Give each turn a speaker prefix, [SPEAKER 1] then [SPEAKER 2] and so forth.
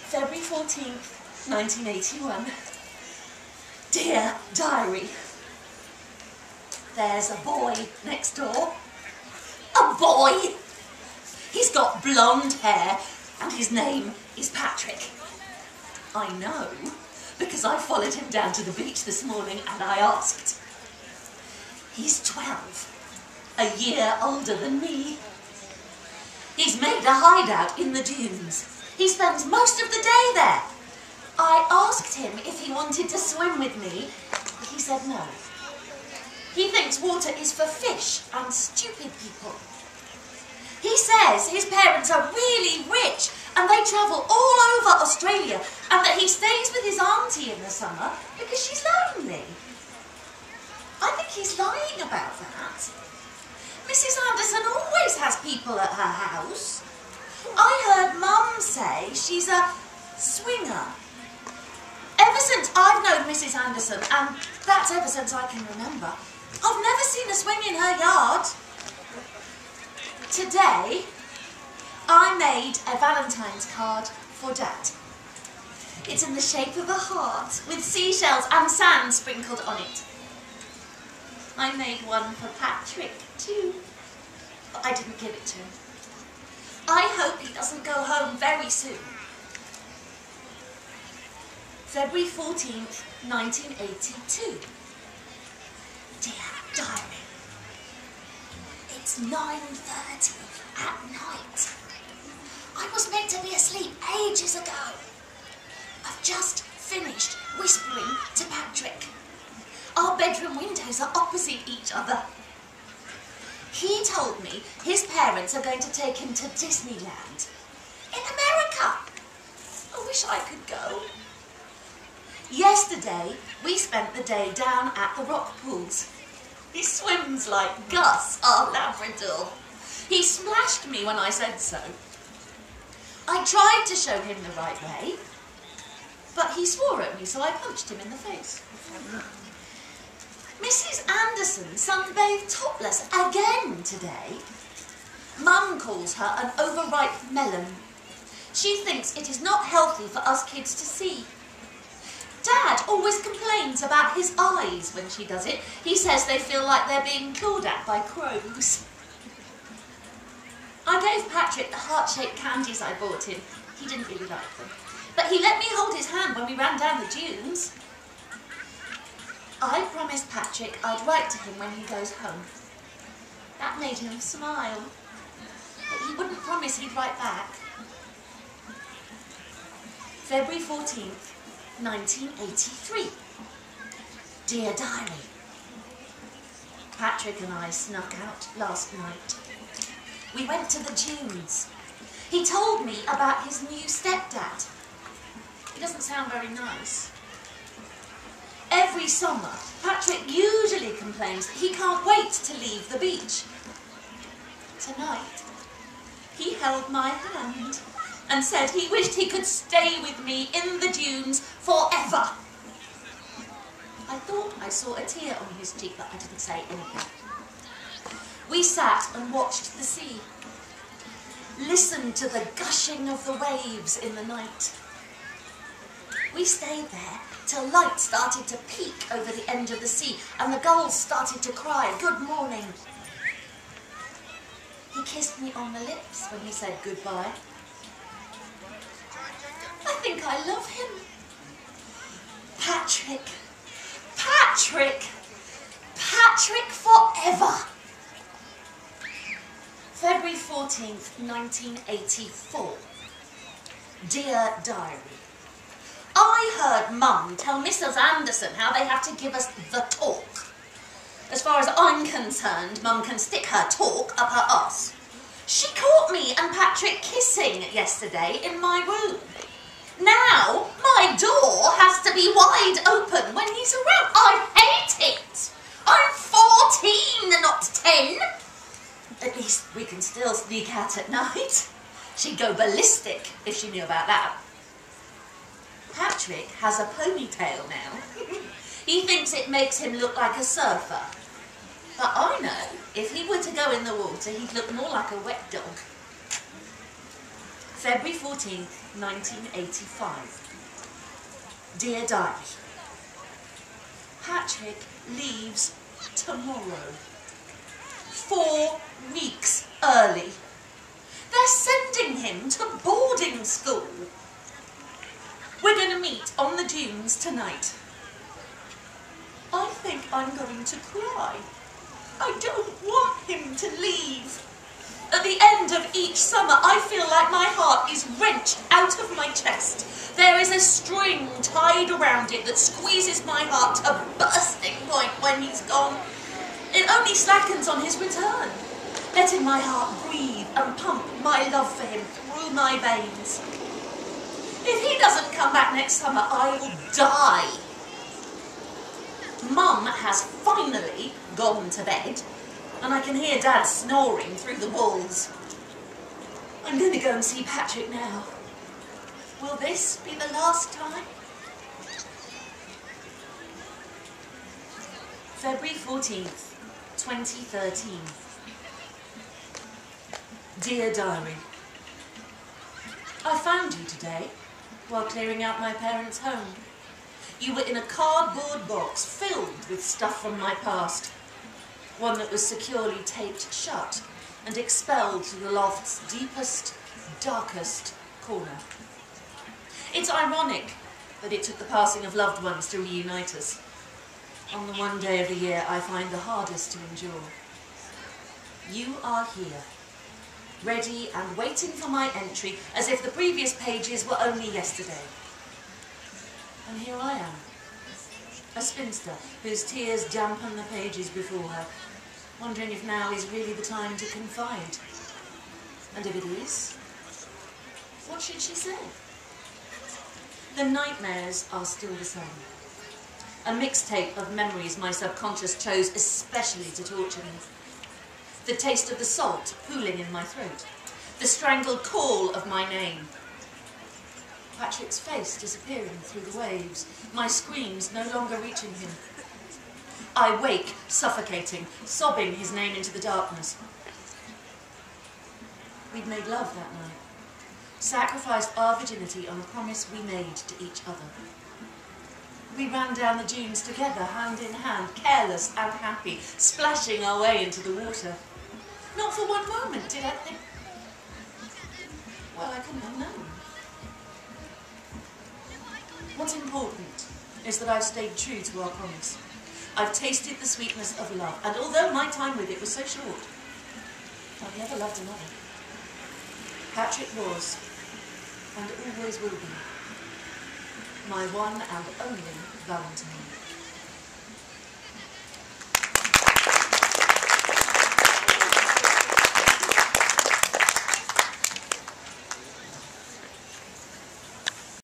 [SPEAKER 1] February 14th, 1981. Dear Diary, there's a boy next door. A boy! He's got blonde hair and his name is Patrick. I know, because I followed him down to the beach this morning and I asked. He's 12, a year older than me. He's made a hideout in the dunes. He spends most of the day there. I asked him if he wanted to swim with me. He said no. He thinks water is for fish and stupid people. He says his parents are really rich and they travel all over Australia and that he stays with his auntie in the summer because she's lonely. I think he's lying about that. Mrs. Anderson always has people at her house. I heard Mum say she's a swinger. Ever since I've known Mrs. Anderson, and that's ever since I can remember, I've never seen her swing in her yard. Today, I made a Valentine's card for Dad. It's in the shape of a heart with seashells and sand sprinkled on it. I made one for Patrick too, but I didn't give it to him. I hope he doesn't go home very soon. February 14th, 1982. Dear Diary, it's 9:30 at night. I was meant to be asleep ages ago. I've just finished whispering to Patrick. Our bedroom windows are opposite each other. He told me his parents are going to take him to Disneyland in America. I wish I could go. Yesterday, we spent the day down at the rock pools. He swims like Gus, our Labrador. He splashed me when I said so. I tried to show him the right way, but he swore at me, so I punched him in the face. Mrs. Anderson sunbathed topless again today. Mum calls her an overripe melon. She thinks it is not healthy for us kids to see. Dad always complains about his eyes when she does it. He says they feel like they're being clawed at by crows. I gave Patrick the heart-shaped candies I bought him. He didn't really like them. But he let me hold his hand when we ran down the dunes. I promised Patrick I'd write to him when he goes home. That made him smile. But he wouldn't promise he'd write back. February 14th, 1983. Dear Diary, Patrick and I snuck out last night. We went to the dunes. He told me about his new stepdad. He doesn't sound very nice. Every summer, Patrick usually complains that he can't wait to leave the beach. Tonight, he held my hand and said he wished he could stay with me in the dunes forever. I thought I saw a tear on his cheek, but I didn't say anything. We sat and watched the sea, listened to the gushing of the waves in the night. We stayed there till light started to peek over the end of the sea and the gulls started to cry, "Good morning." He kissed me on the lips when he said goodbye. I think I love him. Patrick. Patrick. Patrick forever. February 14th, 1984. Dear Diary, I heard Mum tell Mrs. Anderson how they have to give us the talk. As far as I'm concerned, Mum can stick her talk up her arse. She caught me and Patrick kissing yesterday in my room. Now, my door has to be wide open when he's around. I hate it. I'm 14, not 10. At least we can still sneak out at night. She'd go ballistic if she knew about that. Patrick has a ponytail now. He thinks it makes him look like a surfer. But I know if he were to go in the water, he'd look more like a wet dog. February 14th, 1985. Dear Diary, Patrick leaves tomorrow. 4 weeks early. They're sending him to boarding school. We're going to meet on the dunes tonight. I think I'm going to cry. I don't want him to leave. At the end of each summer, I feel like my heart is wrenched out of my chest. There is a string tied around it that squeezes my heart to bursting point when he's gone. It only slackens on his return, letting my heart breathe and pump my love for him through my veins. If he doesn't come back next summer, I will die. Mum has finally gone to bed, and I can hear Dad snoring through the walls. I'm going to go and see Patrick now. Will this be the last time? February 14th, 2013. Dear Diary, I found you today while clearing out my parents' home. You were in a cardboard box filled with stuff from my past. One that was securely taped shut and expelled to the loft's deepest, darkest corner. It's ironic that it took the passing of loved ones to reunite us on the one day of the year I find the hardest to endure. You are here, ready and waiting for my entry as if the previous pages were only yesterday. And here I am, a spinster whose tears dampen the pages before her, wondering if now is really the time to confide. And if it is, what should she say? The nightmares are still the same. A mixtape of memories my subconscious chose especially to torture me. The taste of the salt pooling in my throat. The strangled call of my name. Patrick's face disappearing through the waves. My screams no longer reaching him. I wake, suffocating, sobbing his name into the darkness. We'd made love that night. Sacrificed our virginity on a promise we made to each other. We ran down the dunes together, hand in hand, careless and happy, splashing our way into the water. Not for one moment did I think, well, I couldn't have known. What's important is that I've stayed true to our promise. I've tasted the sweetness of love, and although my time with it was so short, I've never loved another. Patrick was, and always will be, my one and only Valentine.